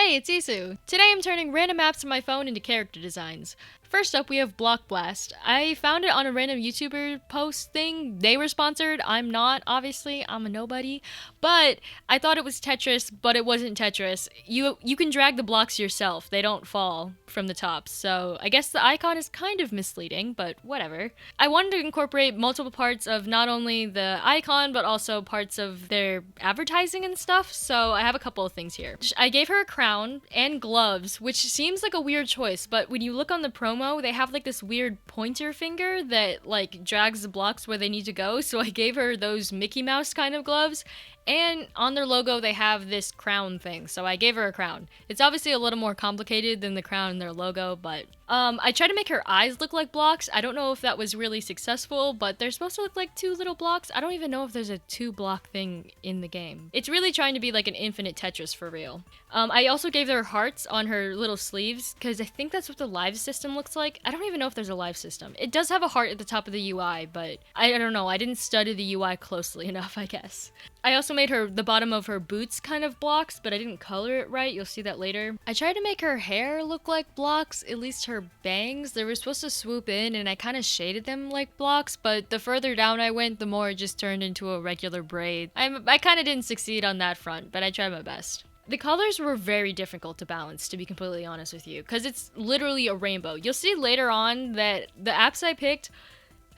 Hey, it's Isu. Today I'm turning random apps on my phone into character designs. First up, we have Block Blast. I found it on a random YouTuber post thing. They were sponsored. I'm not, obviously. I'm a nobody. But I thought it was Tetris, but it wasn't Tetris. You can drag the blocks yourself. They don't fall from the top. So I guess the icon is kind of misleading, but whatever. I wanted to incorporate multiple parts of not only the icon, but also parts of their advertising and stuff. So I have a couple of things here. I gave her a crown and gloves, which seems like a weird choice, but when you look on the promo, they have like this weird pointer finger that like drags the blocks where they need to go. So I gave her those Mickey Mouse kind of gloves. And on their logo, they have this crown thing, so I gave her a crown. It's obviously a little more complicated than the crown in their logo, but I tried to make her eyes look like blocks. I don't know if that was really successful, but they're supposed to look like two little blocks. I don't even know if there's a two-block thing in the game. It's really trying to be like an infinite Tetris for real. I also gave her hearts on her little sleeves, because I think that's what the live system looks like. I don't even know if there's a live system. It does have a heart at the top of the UI, but I don't know. I didn't study the UI closely enough, I guess. I also made the bottom of her boots kind of blocks, but I didn't color it right. You'll see that later. I tried to make her hair look like blocks, at least her bangs. They were supposed to swoop in, and I kind of shaded them like blocks, but the further down I went, the more it just turned into a regular braid. I kind of didn't succeed on that front, but I tried my best. The colors were very difficult to balance, to be completely honest with you, because it's literally a rainbow. You'll see later on that the apps I picked,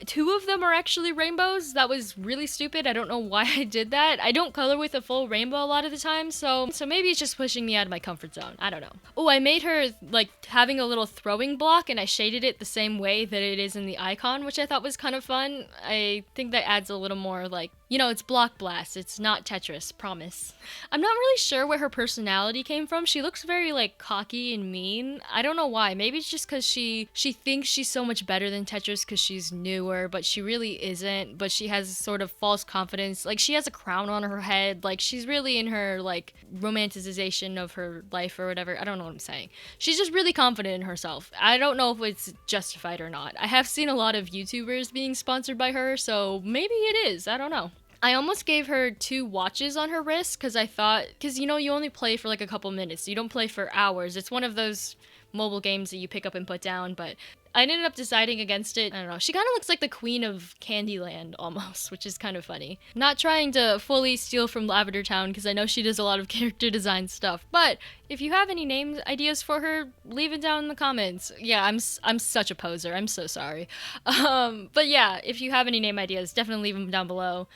two of them are actually rainbows. That was really stupid. I don't know why I did that. I don't color with a full rainbow a lot of the time, so maybe it's just pushing me out of my comfort zone. I don't know. Oh, I made her like having a little throwing block, and I shaded it the same way that it is in the icon, which I thought was kind of fun. I think that adds a little more like, you know, it's Block Blast. It's not Tetris, promise. I'm not really sure where her personality came from. She looks very like cocky and mean. I don't know why. Maybe it's just because she thinks she's so much better than Tetris because she's newer, but she really isn't. But she has sort of false confidence. Like, she has a crown on her head. Like, she's really in her like romanticization of her life or whatever. I don't know what I'm saying. She's just really confident in herself. I don't know if it's justified or not. I have seen a lot of YouTubers being sponsored by her, so maybe it is. I don't know. I almost gave her 2 watches on her wrist because I thought, you know, you only play for like a couple minutes. You don't play for hours. It's one of those mobile games that you pick up and put down, but I ended up deciding against it. I don't know. She kind of looks like the queen of Candyland almost, which is kind of funny. Not trying to fully steal from Lavender Town because I know she does a lot of character design stuff, but if you have any name ideas for her, leave it down in the comments. Yeah, I'm such a poser. I'm so sorry. But yeah, if you have any name ideas, definitely leave them down below.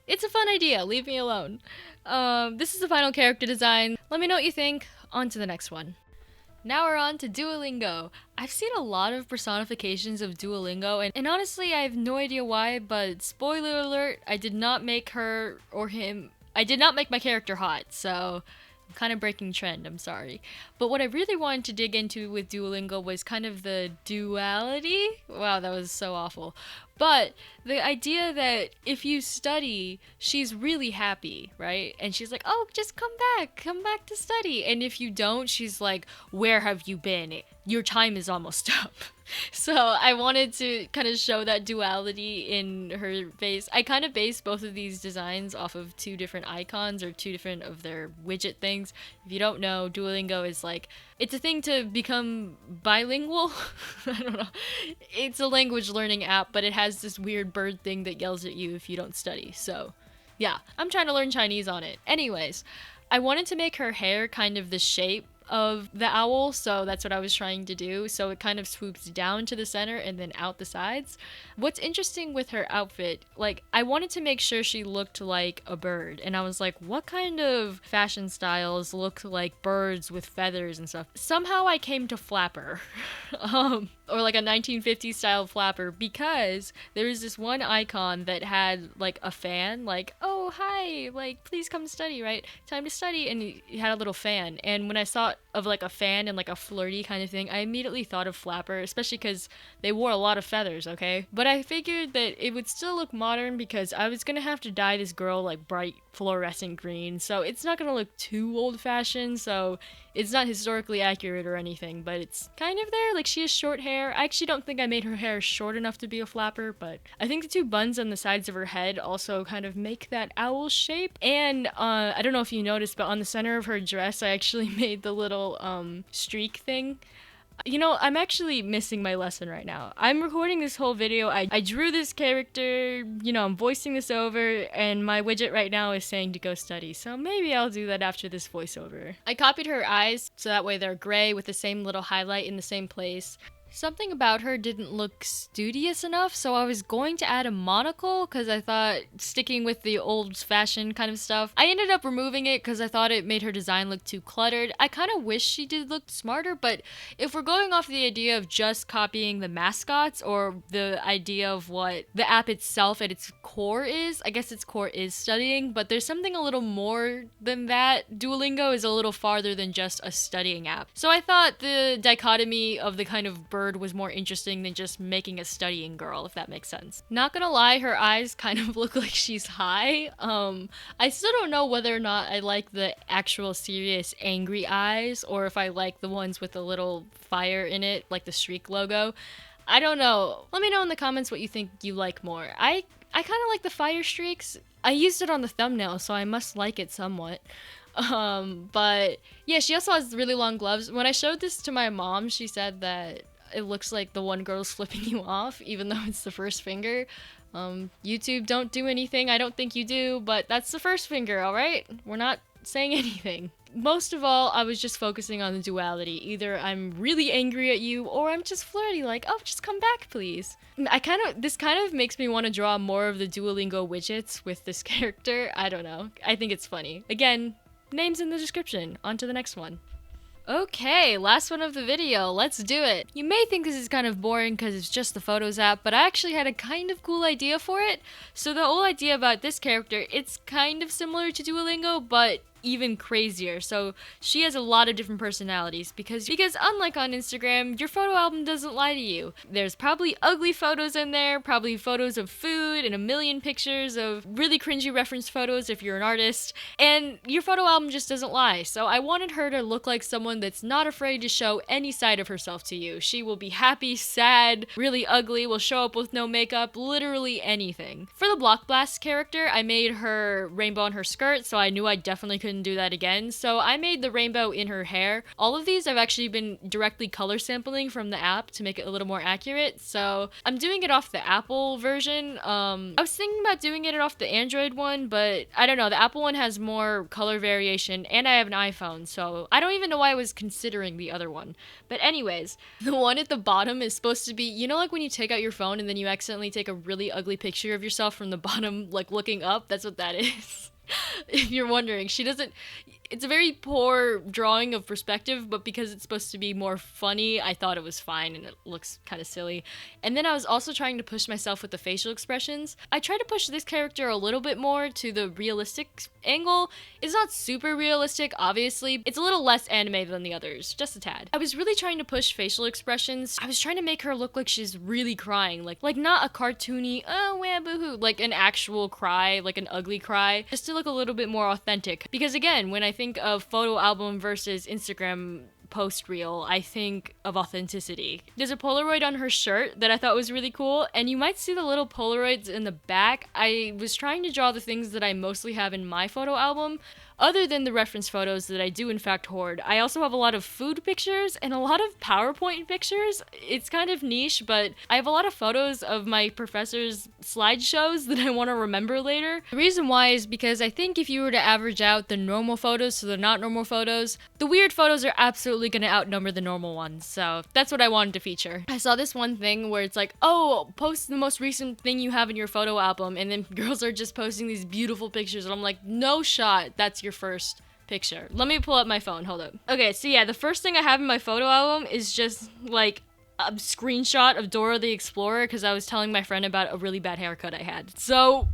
It's a fun idea. Leave me alone. This is the final character design. Let me know what you think. On to the next one. Now we're on to Duolingo. I've seen a lot of personifications of Duolingo, and honestly, I have no idea why, but spoiler alert, I did not make her or him. I did not make my character hot, so I'm kind of breaking trend, I'm sorry. But what I really wanted to dig into with Duolingo was kind of the duality. Wow, that was so awful. But the idea that if you study, she's really happy, right? And she's like, oh, just come back to study. And if you don't, she's like, where have you been? Your time is almost up. So I wanted to kind of show that duality in her face. I kind of based both of these designs off of 2 different icons or 2 different of their widget things. If you don't know, Duolingo is like, it's a thing to become bilingual. I don't know. It's a language learning app, but it has this weird bird thing that yells at you if you don't study. So yeah, I'm trying to learn Chinese on it. Anyways, I wanted to make her hair kind of the shape of the owl, so that's what I was trying to do. So it kind of swoops down to the center and then out the sides. What's interesting with her outfit, like, I wanted to make sure she looked like a bird, and I was like, what kind of fashion styles look like birds with feathers and stuff? Somehow I came to flapper. Or like a 1950s style flapper, because there was this one icon that had like a fan, like, oh hi, like please come study, right? Time to study, and it had a little fan. And when I saw of like a fan and like a flirty kind of thing, I immediately thought of flapper, especially because they wore a lot of feathers, okay? But I figured that it would still look modern because I was gonna have to dye this girl like bright fluorescent green, so it's not gonna look too old-fashioned, so it's not historically accurate or anything, but it's kind of there. Like, she has short hair. I actually don't think I made her hair short enough to be a flapper, but I think the 2 buns on the sides of her head also kind of make that owl shape. And I don't know if you noticed, but on the center of her dress, I actually made the little little streak thing. You know, I'm actually missing my lesson right now. I'm recording this whole video. I drew this character, you know, I'm voicing this over, and my widget right now is saying to go study. So maybe I'll do that after this voiceover. I copied her eyes so that way they're gray with the same little highlight in the same place. Something about her didn't look studious enough, so I was going to add a monocle because I thought sticking with the old-fashioned kind of stuff. I ended up removing it because I thought it made her design look too cluttered. I kind of wish she did look smarter, but if we're going off the idea of just copying the mascots or the idea of what the app itself at its core is, I guess its core is studying, but there's something a little more than that. Duolingo is a little farther than just a studying app. So I thought the dichotomy of the kind of bird was more interesting than just making a studying girl, if that makes sense. Not gonna lie, her eyes kind of look like she's high. I still don't know whether or not I like the actual serious angry eyes or if I like the ones with a little fire in it, like the streak logo. I don't know. Let me know in the comments what you think you like more. I kind of like the fire streaks. I used it on the thumbnail, so I must like it somewhat. But yeah, she also has really long gloves. When I showed this to my mom, she said that it looks like the one girl's flipping you off, even though it's the first finger. YouTube, don't do anything. I don't think you do, but that's the first finger, alright? We're not saying anything. Most of all, I was just focusing on the duality. Either I'm really angry at you, or I'm just flirty, like, oh, just come back, please. This kind of makes me want to draw more of the Duolingo widgets with this character. I don't know. I think it's funny. Again, names in the description. On to the next one. Okay, last one of the video, let's do it. You may think this is kind of boring because it's just the Photos app, but I actually had a kind of cool idea for it. So the whole idea about this character, it's kind of similar to Duolingo, but even crazier. So she has a lot of different personalities because unlike on Instagram, your photo album doesn't lie to you. There's probably ugly photos in there, probably photos of food and a million pictures of really cringy reference photos if you're an artist, and your photo album just doesn't lie. So I wanted her to look like someone that's not afraid to show any side of herself to you. She will be happy, sad, really ugly, will show up with no makeup, literally anything. For the Block Blast character, I made her rainbow on her skirt, so I knew I definitely couldn't do that again. So I made the rainbow in her hair. All of these I've actually been directly color sampling from the app to make it a little more accurate. So I'm doing it off the Apple version. I was thinking about doing it off the Android one, but I don't know. The Apple one has more color variation and I have an iPhone, so I don't even know why I was considering the other one. But anyways, the one at the bottom is supposed to be, you know, like when you take out your phone and then you accidentally take a really ugly picture of yourself from the bottom, like looking up? That's what that is. If you're wondering, it's a very poor drawing of perspective, but because it's supposed to be more funny, I thought it was fine and it looks kind of silly. And then I was also trying to push myself with the facial expressions. I tried to push this character a little bit more to the realistic angle. It's not super realistic, obviously. It's a little less anime than the others, just a tad. I was really trying to push facial expressions. I was trying to make her look like she's really crying, like not a cartoony, oh, wah, boo-hoo, like an actual cry, like an ugly cry, just to look a little bit more authentic. Because again, when I think of photo album versus Instagram post reel, I think of authenticity. There's a Polaroid on her shirt that I thought was really cool, and you might see the little Polaroids in the back. I was trying to draw the things that I mostly have in my photo album, other than the reference photos that I do in fact hoard. I also have a lot of food pictures and a lot of PowerPoint pictures. It's kind of niche, but I have a lot of photos of my professor's slideshows that I want to remember later. The reason why is because I think if you were to average out the normal photos to the not normal photos, the weird photos are absolutely going to outnumber the normal ones. So that's what I wanted to feature. I saw this one thing where it's like, oh, post the most recent thing you have in your photo album, and then girls are just posting these beautiful pictures, and I'm like, no shot, that's your first picture. Let me pull up my phone, hold up. Okay, so yeah, the first thing I have in my photo album is just like a screenshot of Dora the Explorer because I was telling my friend about a really bad haircut I had. So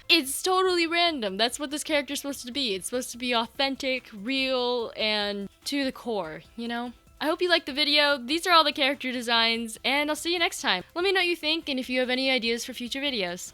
it's totally random. That's what this character's supposed to be. It's supposed to be authentic, real, and to the core, you know? I hope you liked the video. These are all the character designs, and I'll see you next time. Let me know what you think and if you have any ideas for future videos.